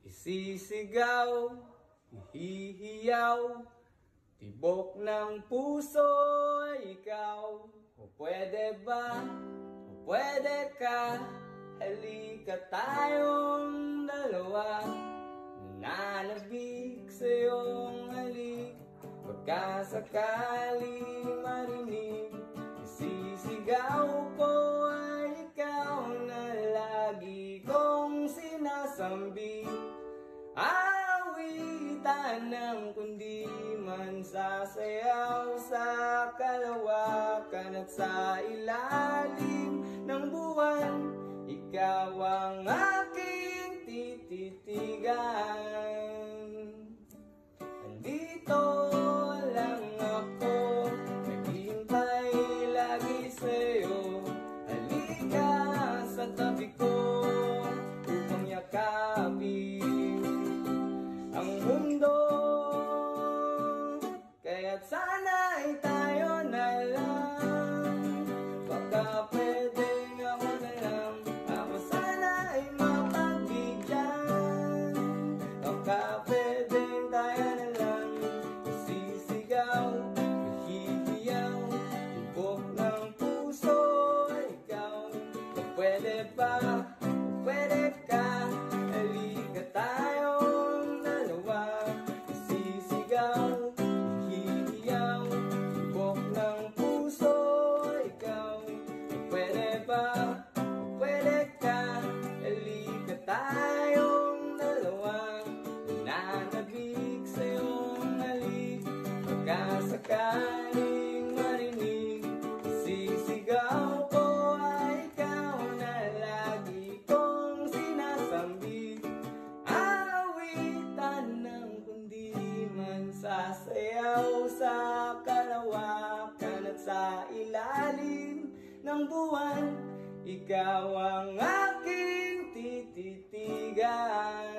Isisigaw, hihiyaw, tibok ng puso ikaw. O pwede ba, o pwede ka, halika tayong dalawa. Nananabik sa iyong halik, pagkasakali marinig. Isisigaw ko ay ikaw na lagi kong sinasambi. Awitan ng kundi man sasayaw sa kalawakan at sa ilalim ng buwan. Ikaw ang aking tititigan. Andito lang ako, naghihintay lagi sa'yo. Halika sa tabi ko upang yakapin ang mundo. Kaya't sana'y tayo na lang. Baka pwedeng ako na lang, ako sana'y mapagbigyan. Baka pwedeng tayo na lang. Isisigaw, hihiyaw, tibok ng puso ikaw. Kung pwede ba, kung pwede ka, halika tayong dalawa. Isisigaw, hihiyaw, tibok ng puso ikaw. Kung pwede ba, kung pwede ka, halika tayong dalawa. Nananabik sa iyong halik, pagkasakaling marinig. Isisigaw ko ay ikaw na lagi kong sinasambi. Awitan ng kundi man sasayaw sa kalawakan at sa ilalim ng buwan. Ikaw ang aking tititigan.